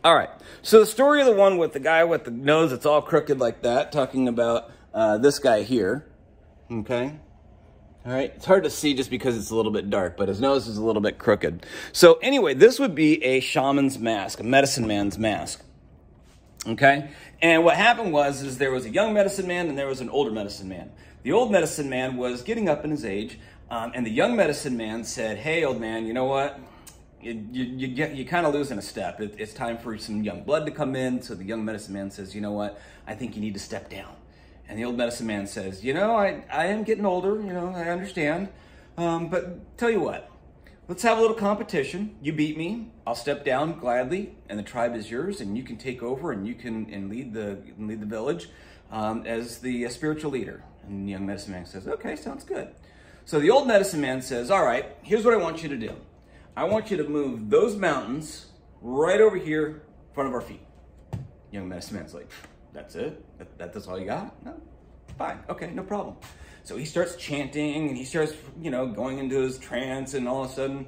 All right. So the story of the one with the guy with the nose that's all crooked like that, talking about this guy here. Okay. All right. It's hard to see just because it's a little bit dark, but his nose is a little bit crooked. So anyway, this would be a shaman's mask, a medicine man's mask. Okay. And what happened was there was a young medicine man and there was an older medicine man. The old medicine man was getting up in his age, and the young medicine man said, "Hey, old man, you know what? You're kind of losing a step. It's time for some young blood to come in." So the young medicine man says, "You know what? I think you need to step down." And the old medicine man says, "You know, I am getting older, you know, I understand. But tell you what, let's have a little competition. You beat me, I'll step down gladly, and the tribe is yours, and you can take over and you can lead the village as the spiritual leader." And the young medicine man says, "Okay, sounds good." So the old medicine man says, "All right, here's what I want you to do. I want you to move those mountains right over here in front of our feet." Young medicine man's like, "That's it? That's all you got?" "No, fine, okay, no problem." So he starts chanting and he starts, you know, going into his trance, and all of a sudden,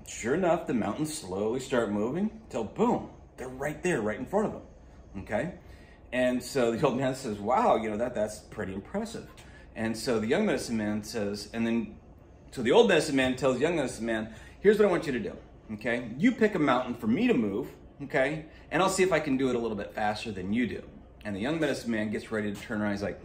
sure enough, the mountains slowly start moving till boom, they're right there, right in front of him. Okay? And so the old man says, "Wow, you know, that's pretty impressive." And so the young medicine man says, so the old medicine man tells the young medicine man, "Here's what I want you to do, okay? You pick a mountain for me to move, okay? And I'll see if I can do it a little bit faster than you do." And the young medicine man gets ready to turn around. He's like,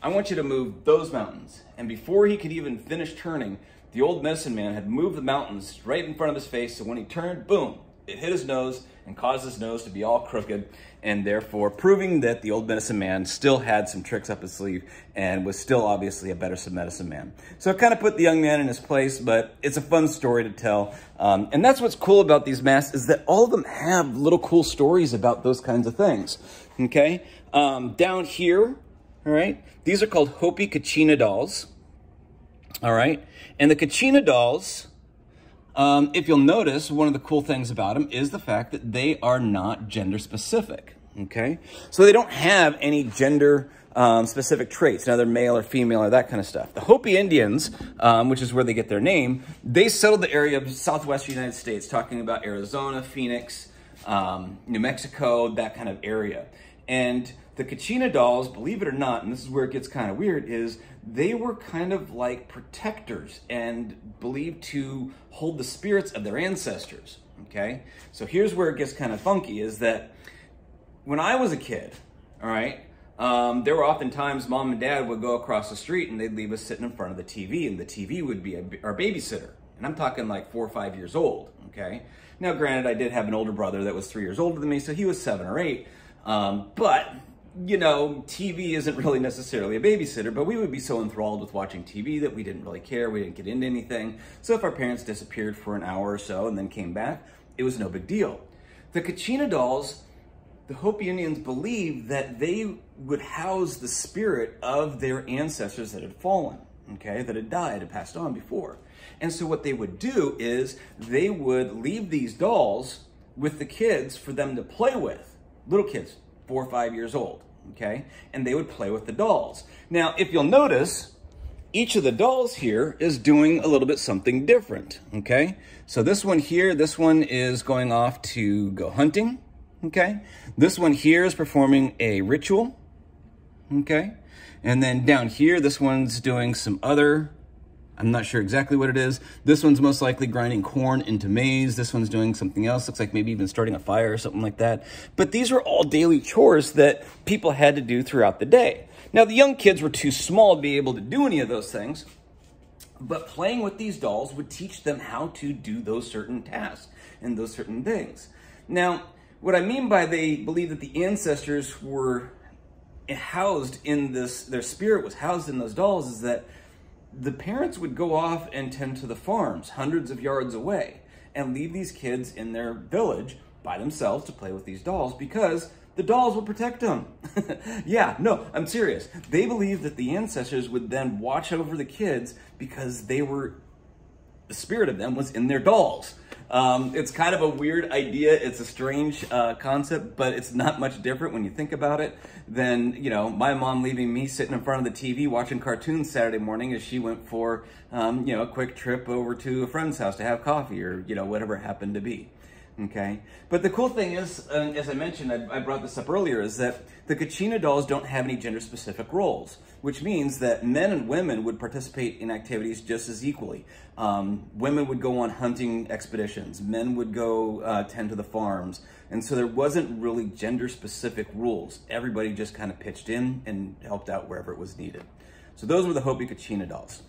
"I want you to move those mountains." And before he could even finish turning, the old medicine man had moved the mountains right in front of his face. So when he turned, boom, it hit his nose and caused his nose to be all crooked, and therefore proving that the old medicine man still had some tricks up his sleeve and was still obviously a better medicine man. So it kind of put the young man in his place, but it's a fun story to tell. And that's what's cool about these masks, is that all of them have little cool stories about those kinds of things. Okay? Down here, all right, these are called Hopi Kachina dolls. All right? And the Kachina dolls, if you'll notice, one of the cool things about them is the fact that they are not gender specific, okay? So they don't have any gender specific traits, now they're male or female or that kind of stuff. The Hopi Indians, which is where they get their name, they settled the area of southwestern United States, talking about Arizona, Phoenix, New Mexico, that kind of area. And the Kachina dolls, believe it or not, and this is where it gets kind of weird, is they were kind of like protectors and believed to hold the spirits of their ancestors, okay? So here's where it gets kind of funky, is that when I was a kid, all right, there were often times Mom and Dad would go across the street and they'd leave us sitting in front of the TV, and the TV would be our babysitter. And I'm talking like 4 or 5 years old, okay? Now, granted, I did have an older brother that was 3 years older than me, so he was 7 or 8. But, you know, TV isn't really necessarily a babysitter, but we would be so enthralled with watching TV that we didn't really care. We didn't get into anything. So if our parents disappeared for an hour or so and then came back, it was no big deal. The Kachina dolls, the Hopi Indians believed that they would house the spirit of their ancestors that had fallen, okay, that had died and passed on before. And so what they would do is they would leave these dolls with the kids for them to play with. Little kids, 4 or 5 years old, okay? And they would play with the dolls. Now, if you'll notice, each of the dolls here is doing a little bit something different, okay? So this one here, this one is going off to go hunting, okay? This one here is performing a ritual, okay? And then down here, this one's doing some other, I'm not sure exactly what it is. This one's most likely grinding corn into maize. This one's doing something else. Looks like maybe even starting a fire or something like that. But these are all daily chores that people had to do throughout the day. Now, the young kids were too small to be able to do any of those things, but playing with these dolls would teach them how to do those certain tasks and those certain things. Now, what I mean by they believe that the ancestors were housed in this, their spirit was housed in those dolls, is that the parents would go off and tend to the farms hundreds of yards away and leave these kids in their village by themselves to play with these dolls because the dolls will protect them. Yeah, no, I'm serious. They believed that the ancestors would then watch over the kids because they were, the spirit of them was in their dolls. It's kind of a weird idea. It's a strange concept, but it's not much different when you think about it than, you know, my mom leaving me sitting in front of the TV watching cartoons Saturday morning as she went for, you know, a quick trip over to a friend's house to have coffee or, you know, whatever it happened to be. Okay, but the cool thing is, as I mentioned, I brought this up earlier, is that the Kachina dolls don't have any gender-specific roles, which means that men and women would participate in activities just as equally. Women would go on hunting expeditions, men would go tend to the farms, and so there wasn't really gender-specific rules. Everybody just kind of pitched in and helped out wherever it was needed. So those were the Hopi Kachina dolls.